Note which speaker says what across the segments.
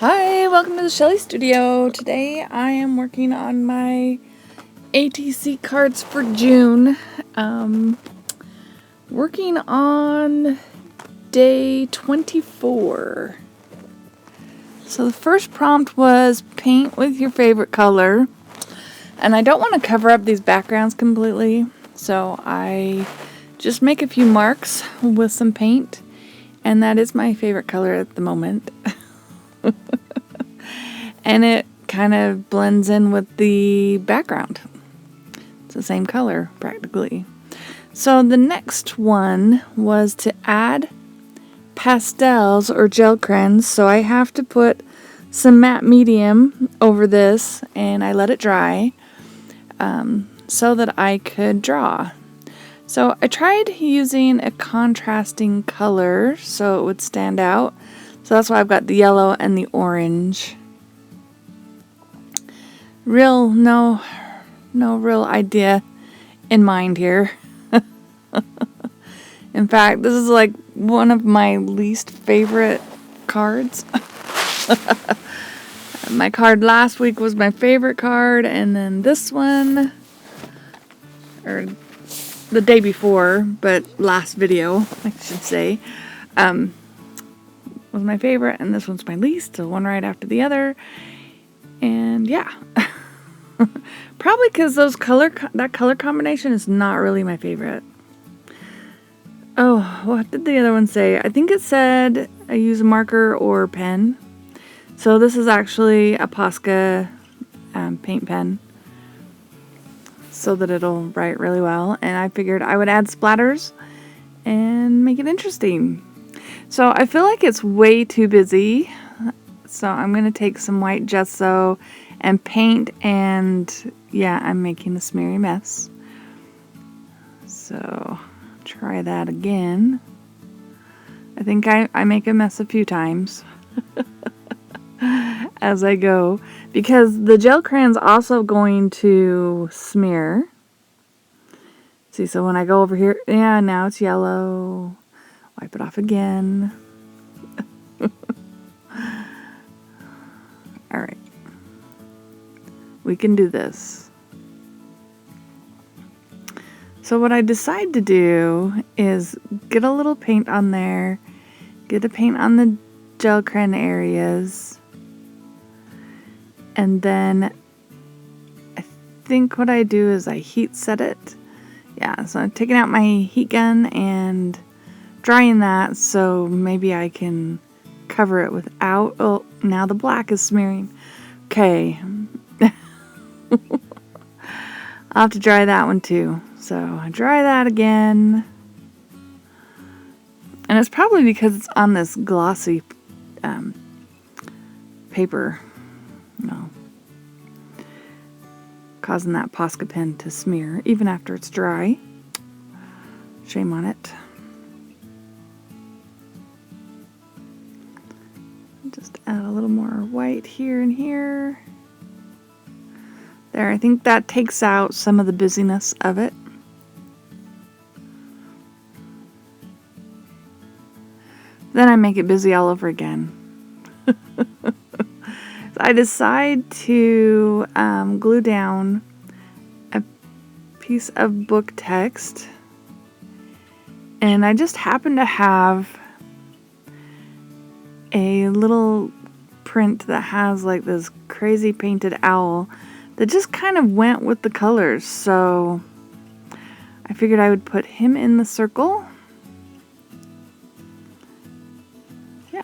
Speaker 1: Hi, welcome to the Shelly Studio. Today I am working on my ATC cards for June. Working on day 24. So the first prompt was paint with your favorite color. And I don't want to cover up these backgrounds completely, so I just make a few marks with some paint. And that is my favorite color at the moment. And it kind of blends in with the background. It's the same color, practically. So the next one was to add pastels or gel crayons. So I have to put some matte medium over this, and I let it dry so that I could draw. So I tried using a contrasting color so it would stand out. So that's why I've got the yellow and the orange. No real idea in mind here. In fact, this is like one of my least favorite cards. My card last week was my favorite card, and then this one, or the day before, but last video, I should say, was my favorite, and this one's my least, so one right after the other. And yeah. Probably because that color combination is not really my favorite. Oh, what did the other one say? I think it said I use a marker or pen. So this is actually a Posca paint pen, so that it'll write really well. And I figured I would add splatters and make it interesting. So I feel like it's way too busy. So I'm going to take some white gesso and paint, and yeah, I'm making a smeary mess. So try that again. I think I make a mess a few times as I go, because the gel crayon's also going to smear. See, so when I go over here, yeah, now it's yellow. Wipe it off again. All right. We can do this. So what I decide to do is get a little paint on there, get a paint on the gel crayon areas, and then I think what I do is I heat set it. Yeah, so I'm taking out my heat gun and drying that, so maybe I can cover it without, oh, now the black is smearing. Okay. I'll have to dry that one too. So I dry that again. And it's probably because it's on this glossy paper. No. Causing that Posca pen to smear even after it's dry. Shame on it. Just add a little more white here and here. There, I think that takes out some of the busyness of it. Then I make it busy all over again. So I decide to glue down a piece of book text. And I just happen to have a little print that has like this crazy painted owl that just kind of went with the colors. So I figured I would put him in the circle. Yeah.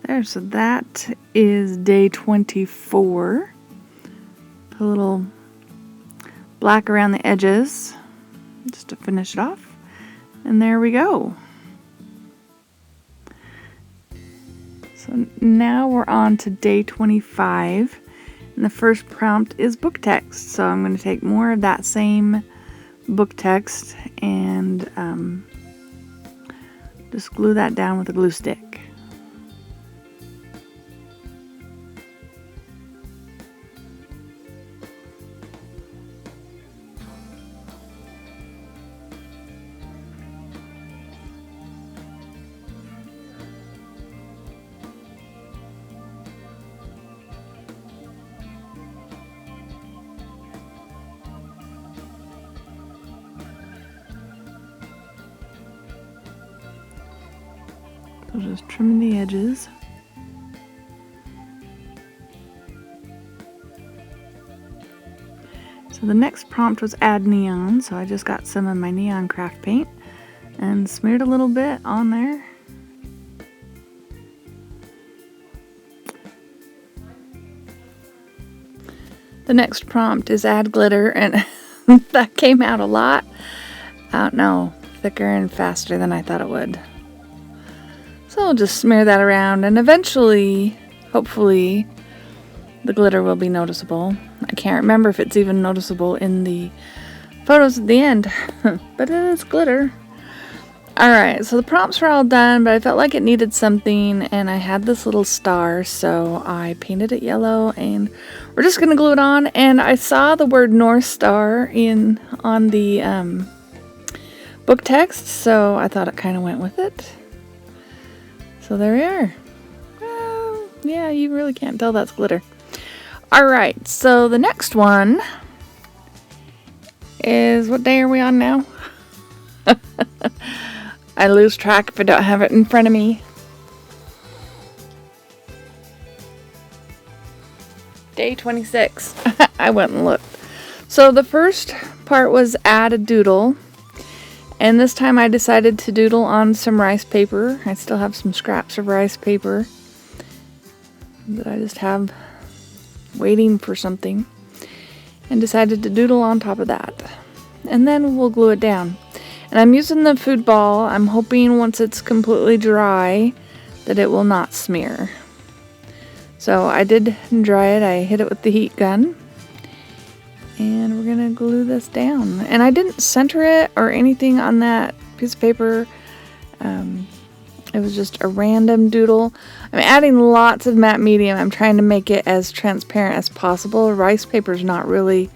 Speaker 1: There, so that is day 24. A little black around the edges just to finish it off, and there we go. So now we're on to day 25, and the first prompt is book text. So I'm going to take more of that same book text and just glue that down with a glue stick. So just trimming the edges. So the next prompt was add neon, so I just got some of my neon craft paint and smeared a little bit on there. The next prompt is add glitter, and that came out a lot. I don't know, thicker and faster than I thought it would. So I'll just smear that around, and eventually, hopefully, the glitter will be noticeable. I can't remember if it's even noticeable in the photos at the end, but it is glitter. Alright, so the prompts were all done, but I felt like it needed something, and I had this little star, so I painted it yellow, and we're just going to glue it on. And I saw the word North Star on the book text, so I thought it kind of went with it. So there we are. Well, yeah, you really can't tell that's glitter. Alright, so the next one is, what day are we on now? I lose track if I don't have it in front of me. Day 26. I went and looked. So the first part was add a doodle. And this time I decided to doodle on some rice paper. I still have some scraps of rice paper that I just have waiting for something. And decided to doodle on top of that. And then we'll glue it down. And I'm using the food ball. I'm hoping once it's completely dry that it will not smear. So I did dry it. I hit it with the heat gun. And we're going to glue this down. And I didn't center it or anything on that piece of paper. It was just a random doodle. I'm adding lots of matte medium. I'm trying to make it as transparent as possible. Rice paper is not really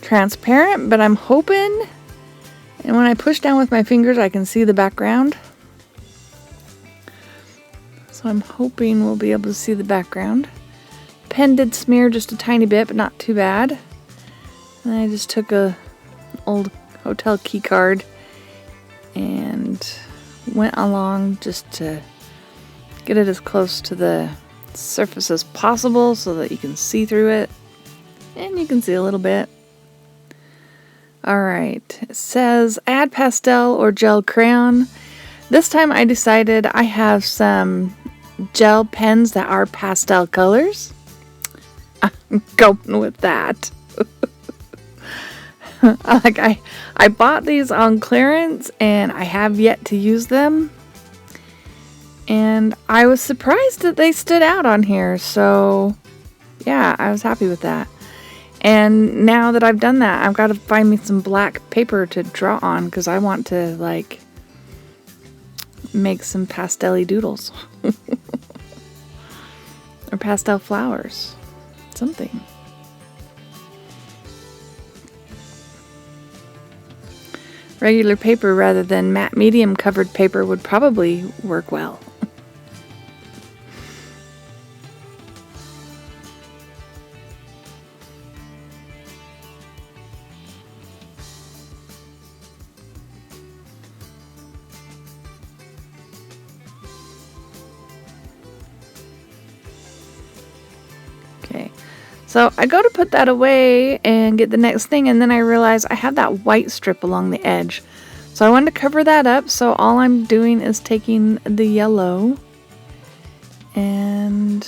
Speaker 1: transparent, but I'm hoping... And when I push down with my fingers, I can see the background. So I'm hoping we'll be able to see the background. Pen did smear just a tiny bit, but not too bad. And I just took a old hotel key card and went along just to get it as close to the surface as possible so that you can see through it. And you can see a little bit. Alright, it says add pastel or gel crayon. This time I decided I have some gel pens that are pastel colors. I'm going with that. I bought these on clearance and I have yet to use them. And I was surprised that they stood out on here. So yeah, I was happy with that. And now that I've done that, I've got to find me some black paper to draw on because I want to, like, make some pastel-y doodles. Or pastel flowers. Something. Regular paper rather than matte medium covered paper would probably work well. Okay, so I go to put that away and get the next thing, and then I realize I have that white strip along the edge. So I wanted to cover that up, so all I'm doing is taking the yellow and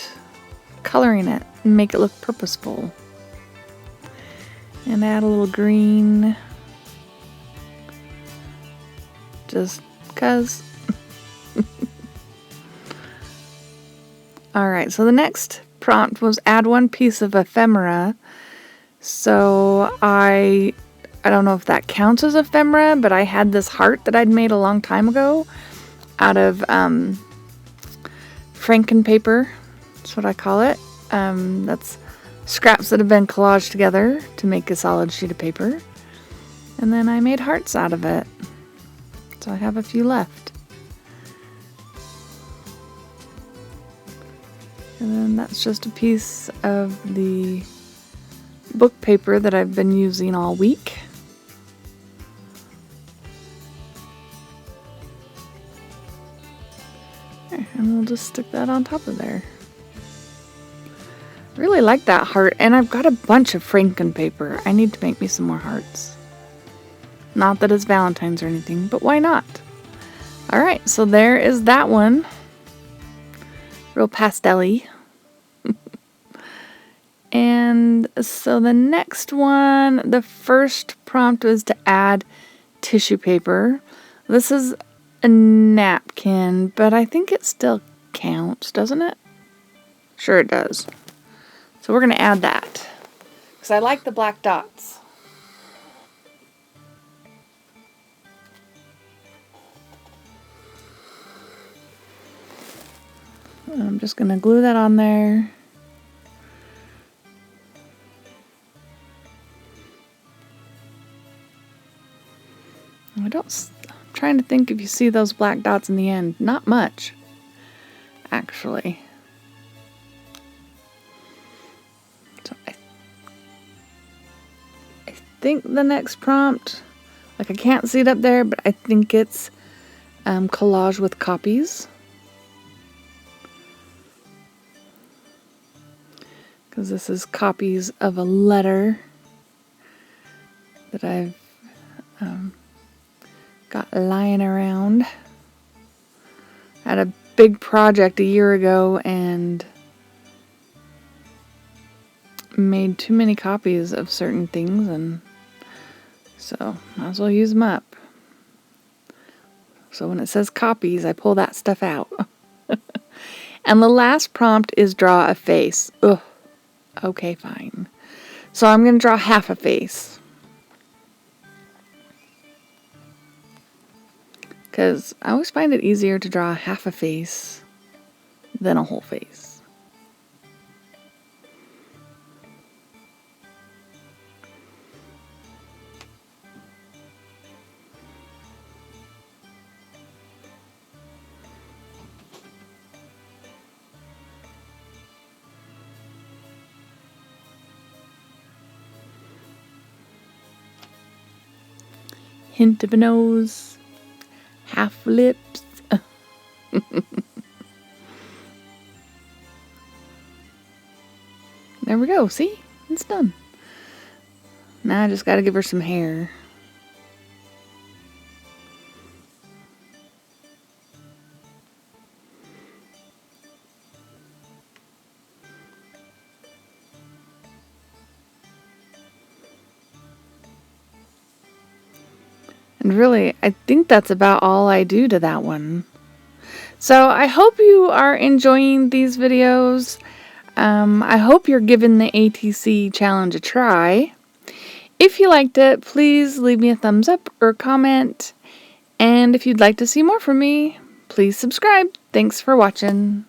Speaker 1: coloring it and make it look purposeful. And add a little green, just cause. Alright, so the next prompt was add one piece of ephemera. So I don't know if that counts as ephemera, but I had this heart that I'd made a long time ago out of Franken paper. That's what I call it. That's scraps that have been collaged together to make a solid sheet of paper. And then I made hearts out of it. So I have a few left. And then that's just a piece of the book paper that I've been using all week. There. just stick that on top of there. Really like that heart, and I've got a bunch of Franken paper. I need to make me some more hearts. Not that it's Valentine's or anything, but why not? Alright, so there is that one. Real pastel-y. And so the next one, the first prompt was to add tissue paper. This is a napkin, but I think it still counts, doesn't it? Sure it does. So we're going to add that because I like the black dots. I'm just going to glue that on there. I'm trying to think if you see those black dots in the end. Not much, actually. So I think the next prompt, like I can't see it up there, but I think it's collage with copies. Because this is copies of a letter that I've got lying around. I had a big project a year ago and made too many copies of certain things, and so might as well use them up. So when it says copies, I pull that stuff out. And the last prompt is draw a face. Ugh. Okay, fine. So I'm going to draw half a face. Because I always find it easier to draw half a face than a whole face. Hint of a nose. Half lips. There we go. See? It's done. Now I just got to give her some hair. And really, I think that's about all I do to that one. So I hope you are enjoying these videos. I hope you're giving the ATC challenge a try. If you liked it, please leave me a thumbs up or comment. And if you'd like to see more from me, please subscribe. Thanks for watching.